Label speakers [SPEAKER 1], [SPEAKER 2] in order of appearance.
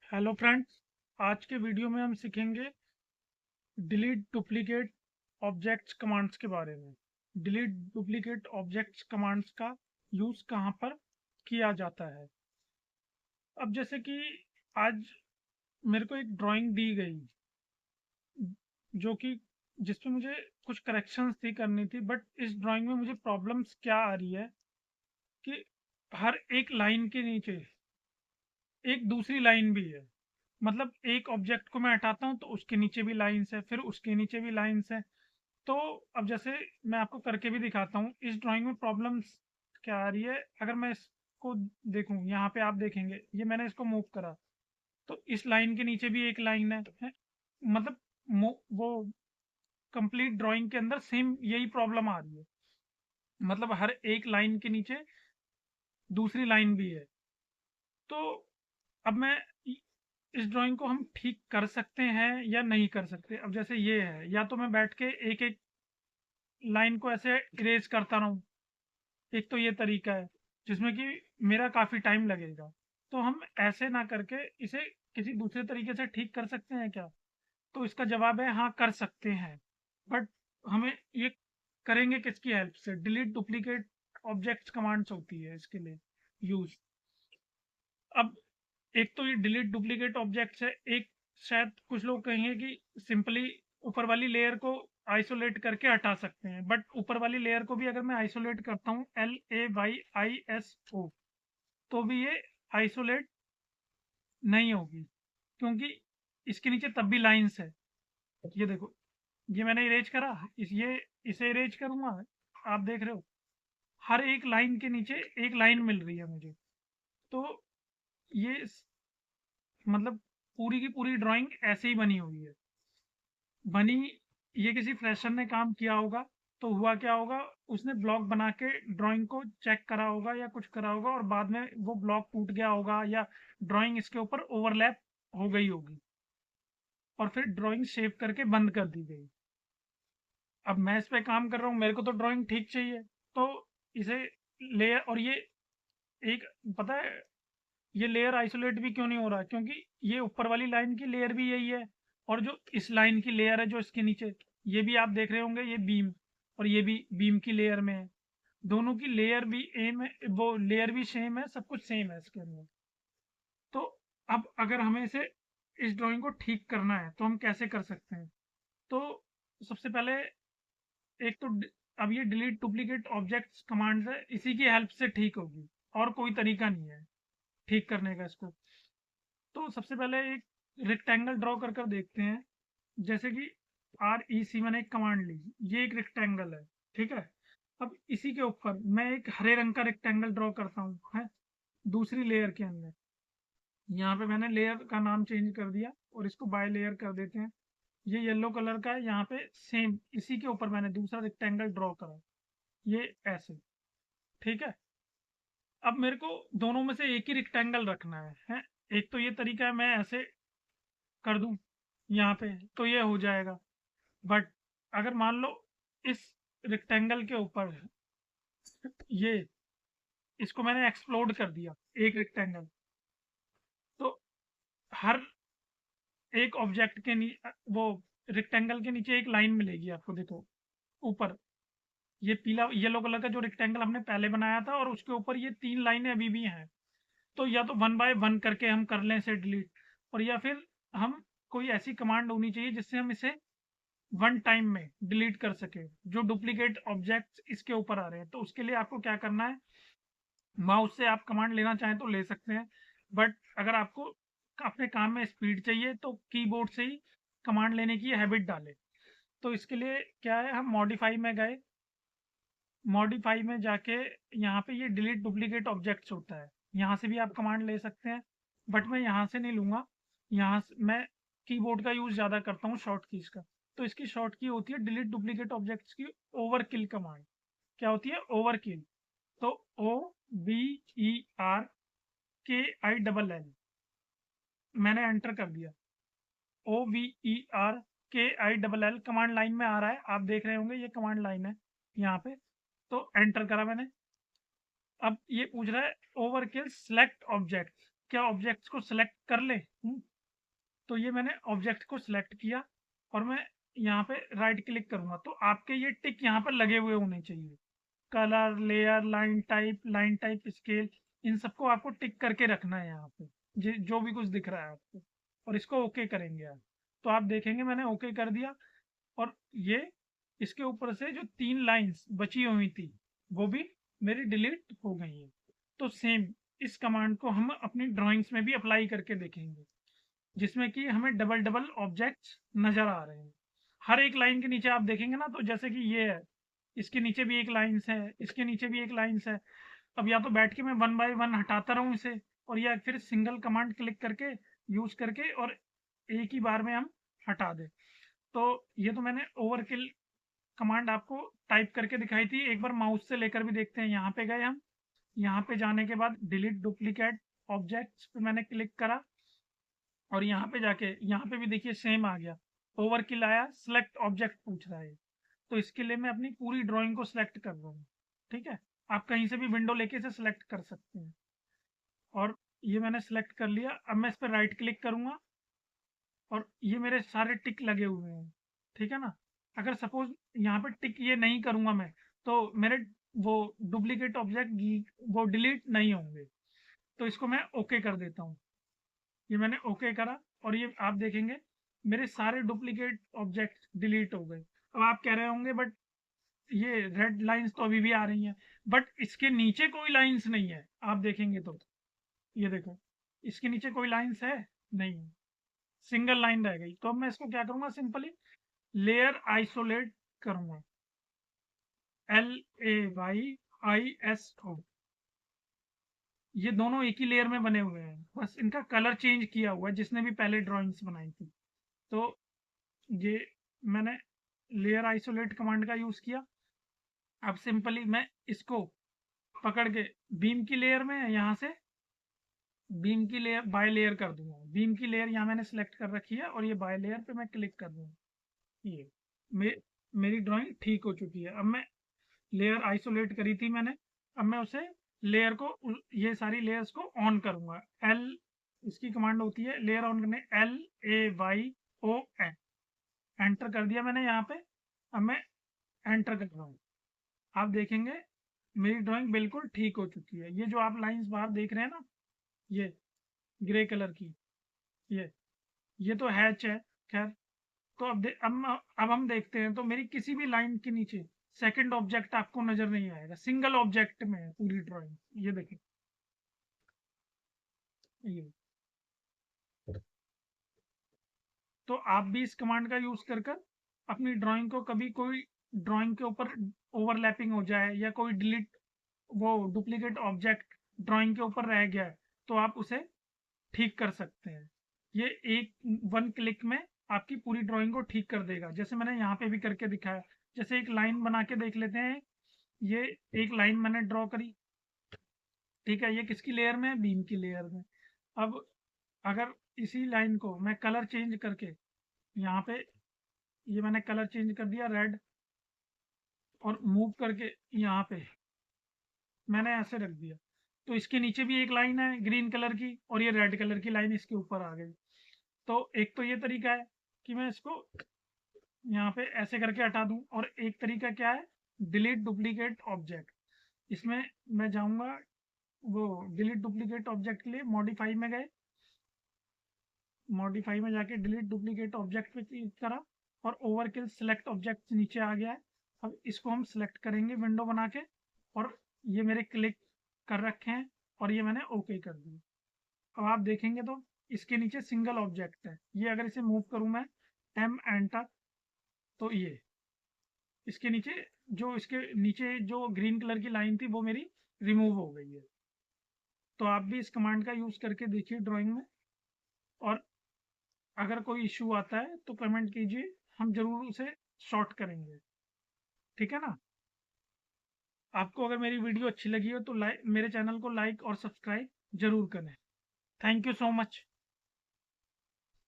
[SPEAKER 1] Hello friends. आज के video में हम सीखेंगे डिलीट डुप्लीकेट ऑब्जेक्ट्स कमांड्स के बारे में। डिलीट डुप्लीकेट ऑब्जेक्ट्स कमांड्स का यूज़ कहाँ पर किया जाता है। अब जैसे कि आज मेरे को एक ड्राइंग दी गई जो कि जिसपे मुझे कुछ करेक्शंस थी करनी थी, बट इस ड्राइंग में मुझे प्रॉब्लम्स क्या आ रही है कि हर एक लाइन के नीचे एक दूसरी लाइन भी है। मतलब एक ऑब्जेक्ट को मैं हटाता हूँ तो उसके नीचे भी लाइंस है, फिर उसके नीचे भी लाइंस है। तो अब जैसे मैं आपको करके भी दिखाता हूँ इस ड्राइंग में प्रॉब्लम्स क्या आ रही है। अगर मैं इसको देखूं, यहाँ पे आप देखेंगे ये मैंने इसको मूव करा तो इस लाइन के नीचे भी एक लाइन है? मतलब वो कंप्लीट ड्राइंग के अंदर सेम यही प्रॉब्लम आ रही है। मतलब हर एक लाइन के नीचे दूसरी लाइन भी है। तो अब मैं इस ड्राइंग को हम ठीक कर सकते हैं या नहीं कर सकते। अब जैसे ये है, या तो मैं बैठ के एक एक लाइन को ऐसे इरेज करता रहूं, एक तो ये तरीका है जिसमें कि मेरा काफी टाइम लगेगा। तो हम ऐसे ना करके इसे किसी दूसरे तरीके से ठीक कर सकते हैं क्या? तो इसका जवाब है हाँ, कर सकते हैं। बट हमें ये करेंगे किसकी हेल्प से? डिलीट डुप्लीकेट ऑब्जेक्ट्स कमांड्स होती है इसके लिए यूज। अब एक तो ये डिलीट डुप्लीकेट ऑब्जेक्ट्स है, एक शायद कुछ लोग कहेंगे कि सिंपली ऊपर वाली लेयर को आइसोलेट करके हटा सकते हैं, बट ऊपर वाली लेयर को भी अगर मैं आइसोलेट करता हूँ LAYISO, तो भी ये आइसोलेट नहीं होगी, क्योंकि इसके नीचे तब भी लाइंस है। ये देखो, ये मैंने इरेज करा, इसे इरेज करूंगा, आप देख रहे हो हर एक लाइन के नीचे एक लाइन मिल रही है मुझे। तो ये मतलब पूरी की पूरी ड्राइंग ऐसे ही बनी हुई है। बनी, ये किसी फ्रेशर ने काम किया होगा। तो हुआ क्या होगा, उसने ब्लॉक बना के ड्राइंग को चेक करा होगा या कुछ करा होगा, और बाद में वो ब्लॉक टूट गया होगा या ड्राइंग इसके ऊपर ओवरलैप हो गई होगी, और फिर ड्राइंग सेव करके बंद कर दी गई। अब मैं इस पे काम कर रहा हूँ, मेरे को तो ड्राइंग ठीक चाहिए। तो इसे लेयर, और ये एक, पता है ये लेयर आइसोलेट भी क्यों नहीं हो रहा? क्योंकि ये ऊपर वाली लाइन की लेयर भी यही है, और जो इस लाइन की लेयर है जो इसके नीचे, ये भी आप देख रहे होंगे ये बीम, और ये भी बीम की लेयर में है। दोनों की लेयर भी एम है, वो लेयर भी सेम है, सब कुछ सेम है इसके अंदर। तो अब अगर हमें इसे, इस ड्राइंग को ठीक करना है तो हम कैसे कर सकते हैं? तो सबसे पहले एक तो अब ये डिलीट डुप्लीकेट ऑब्जेक्ट्स कमांड्स है, इसी की हेल्प से ठीक होगी, और कोई तरीका नहीं है ठीक करने का इसको। तो सबसे पहले एक रेक्टेंगल ड्रॉ कर कर देखते हैं। जैसे कि REC मैंने एक कमांड ली, ये एक रेक्टेंगल है, ठीक है। अब इसी के ऊपर मैं एक हरे रंग का रेक्टेंगल ड्रॉ करता हूँ, है दूसरी लेयर के अंदर। यहाँ पे मैंने लेयर का नाम चेंज कर दिया और इसको बाय लेयर कर देते हैं। ये येलो कलर का है, यहाँ पे सेम इसी के ऊपर मैंने दूसरा रेक्टेंगल ड्रॉ करा, ये ऐसे, ठीक है। अब मेरे को दोनों में से एक ही रेक्टेंगल रखना है? एक तो ये तरीका है, मैं ऐसे कर दूं यहाँ पे तो ये हो जाएगा। बट अगर मान लो इस रेक्टेंगल के ऊपर ये, इसको मैंने एक्सप्लोड कर दिया, एक रेक्टेंगल, तो हर एक ऑब्जेक्ट के वो रेक्टेंगल के नीचे एक लाइन मिलेगी आपको, देखो ऊपर ये पीला येलो कलर का जो रेक्टेंगल हमने पहले बनाया था, और उसके ऊपर ये 3 लाइनें अभी भी हैं। तो या तो 1 बाय 1 करके हम कर लें इसे डिलीट, और या फिर हम कोई ऐसी कमांड होनी चाहिए जिससे हम इसे वन टाइम में डिलीट कर सके जो डुप्लीकेट ऑब्जेक्ट्स इसके ऊपर आ रहे हैं। तो उसके लिए आपको क्या करना है, माउस से आप कमांड लेना चाहें तो ले सकते हैं, बट अगर आपको अपने काम में स्पीड चाहिए तो कीबोर्ड से ही कमांड लेने की हैबिट डालें। तो इसके लिए क्या है, हम मॉडिफाई में गए, मॉडिफाई में जाके यहाँ पे ये डिलीट डुप्लीकेट ऑब्जेक्ट्स होता है, यहाँ से भी आप कमांड ले सकते हैं, बट मैं यहाँ से नहीं लूँगा। यहाँ से मैं कीबोर्ड का यूज़ ज़्यादा करता हूँ, शॉर्ट कीज का। तो इसकी शॉर्ट की होती है डिलीट डुप्लीकेट ऑब्जेक्ट्स की ओवरकिल कमांड। क्या होती है? ओवरकिल। तो OVERKILL मैंने एंटर कर दिया। OVERKILL कमांड लाइन में आ रहा है, आप देख रहे होंगे ये कमांड लाइन है यहाँ पे। तो एंटर करा मैंने। अब ये पूछ रहा है ओवरकिल सेलेक्ट ऑब्जेक्ट, क्या ऑब्जेक्ट्स को सिलेक्ट कर ले। तो ये मैंने ऑब्जेक्ट को सिलेक्ट किया और मैं यहाँ पे राइट क्लिक करूंगा तो आपके ये टिक यहाँ पर लगे हुए होने चाहिए। Colour, layer, line type, scale, इन सबको आपको टिक करके रखना है यहाँ पे, जो भी कुछ दिख रहा है आपको, और इसको ओके करेंगे आप। तो आप देखेंगे मैंने ओके कर दिया और ये इसके ऊपर से जो 3 लाइंस बची हुई थी वो भी मेरी डिलीट हो गई है। तो सेम इस कमांड को हम अपनी ड्राइंग्स में भी अप्लाई करके देखेंगे, जिसमें कि हमें डबल डबल ऑब्जेक्ट्स नजर आ रहे हैं। हर एक लाइन के नीचे आप देखेंगे ना, तो जैसे कि ये है, इसके नीचे भी एक लाइन्स है, इसके नीचे भी एक लाइन्स है। अब या तो बैठ के मैं 1 बाय 1 हटाता रहूं इसे, और या फिर सिंगल कमांड क्लिक करके यूज करके और एक ही बार में हम हटा दें। तो ये तो मैंने ओवरकिल कमांड आपको टाइप करके दिखाई थी। एक बार माउस से लेकर भी देखते हैं। यहाँ पे गए हम, यहाँ पे जाने के बाद डिलीट डुप्लीकेट ऑब्जेक्ट्स पे मैंने क्लिक करा और यहाँ पे जाके यहाँ पे भी देखिए सेम आ गया, ओवरकिल आया, सिलेक्ट ऑब्जेक्ट पूछ रहा है। तो इसके लिए मैं अपनी पूरी ड्राइंग को सिलेक्ट कर रहा हूँ। ठीक है, आप कहीं से भी विंडो लेके इसे सिलेक्ट कर सकते हैं। और ये मैंने सिलेक्ट कर लिया। अब मैं इस पर राइट क्लिक करूंगा और ये मेरे सारे टिक लगे हुए हैं। ठीक है ना। अगर सपोज यहाँ पे टिक ये नहीं करूंगा मैं, तो मेरे वो डुप्लीकेट ऑब्जेक्ट वो डिलीट नहीं होंगे। तो इसको मैं ओके कर देता हूँ। ये मैंने ओके करा और ये आप देखेंगे मेरे सारे डुप्लीकेट ऑब्जेक्ट डिलीट हो गए। अब आप कह रहे होंगे बट ये रेड लाइंस तो अभी भी आ रही हैं, बट इसके नीचे कोई लाइंस नहीं है। आप देखेंगे तो ये देखो, इसके नीचे कोई लाइंस है नहीं, सिंगल लाइन रह गई। तो अब मैं इसको क्या करूंगा, सिंपली लेयर आइसोलेट करूंगा, LAYISO। ये दोनों एक ही लेयर में बने हुए हैं, बस इनका कलर चेंज किया हुआ है जिसने भी पहले ड्राइंग्स बनाई थी। तो ये मैंने लेयर आइसोलेट कमांड का यूज किया। अब सिंपली मैं इसको पकड़ के बीम की लेयर में यहाँ से बीम की लेयर बाय लेयर कर दूंगा। बीम की लेयर यहाँ मैंने सेलेक्ट कर रखी है और ये बाय लेयर पे मैं क्लिक कर दूंगा। ये मे, मेरी ड्राइंग ठीक हो चुकी है। अब मैं लेयर आइसोलेट करी थी मैंने, अब मैं उसे लेयर को ये सारी लेयर्स को ऑन करूंगा। एल इसकी कमांड होती है लेयर ऑन करने, LAYON। एंटर कर दिया मैंने यहाँ पे। अब मैं एंटर कर रहा हूँ। आप देखेंगे मेरी ड्राइंग बिल्कुल ठीक हो चुकी है। ये जो आप लाइंस बाहर देख रहे हैं ना, ये ग्रे कलर की, ये तो हैच है। खैर, तो अब हम देखते हैं। तो मेरी किसी भी लाइन के नीचे सेकंड ऑब्जेक्ट आपको नजर नहीं आएगा, सिंगल ऑब्जेक्ट में है पूरी ड्राइंग। ये देखिए, ये तो आप भी इस कमांड का यूज कर कर अपनी ड्राइंग को, कभी कोई ड्राइंग के ऊपर ओवरलैपिंग हो जाए या कोई डिलीट वो डुप्लीकेट ऑब्जेक्ट ड्राइंग के ऊपर रह गया है, तो आप उसे ठीक कर सकते हैं। ये एक 1 क्लिक में आपकी पूरी ड्राइंग को ठीक कर देगा, जैसे मैंने यहाँ पे भी करके दिखाया। जैसे एक लाइन बना के देख लेते हैं। ये एक लाइन मैंने ड्रॉ करी, ठीक है, ये किसकी लेयर में है, बीम की लेयर में। अब अगर इसी लाइन को मैं कलर चेंज करके यहाँ पे, ये मैंने कलर चेंज कर दिया रेड, और मूव करके यहाँ पे मैंने ऐसे रख दिया, तो इसके नीचे भी एक लाइन है ग्रीन कलर की और ये रेड कलर की लाइन इसके ऊपर आ गई। तो एक तो ये तरीका है कि मैं इसको यहाँ पे ऐसे करके हटा दूं, और एक तरीका क्या है, डिलीट डुप्लीकेट ऑब्जेक्ट। इसमें मैं जाऊंगा वो डिलीट डुप्लीकेट ऑब्जेक्ट के लिए मॉडिफाई में गए, मॉडिफाई में जाके डिलीट डुप्लीकेट ऑब्जेक्ट पे क्लिक करा और ओवरकिल सिलेक्ट ऑब्जेक्ट नीचे आ गया है। अब इसको हम सिलेक्ट करेंगे विंडो बना के, और ये मेरे क्लिक कर रखे हैं और ये मैंने ओके कर दिया। अब आप देखेंगे तो इसके नीचे सिंगल ऑब्जेक्ट है। ये अगर इसे मूव करूं मैं, एम एंटर, तो ये इसके नीचे जो ग्रीन कलर की लाइन थी वो मेरी रिमूव हो गई है। तो आप भी इस कमांड का यूज करके देखिए ड्राइंग में, और अगर कोई इशू आता है तो कमेंट कीजिए, हम जरूर उसे सॉर्ट करेंगे। ठीक है ना। आपको अगर मेरी वीडियो अच्छी लगी हो तो मेरे चैनल को लाइक और सब्सक्राइब जरूर करें। Thank you so much.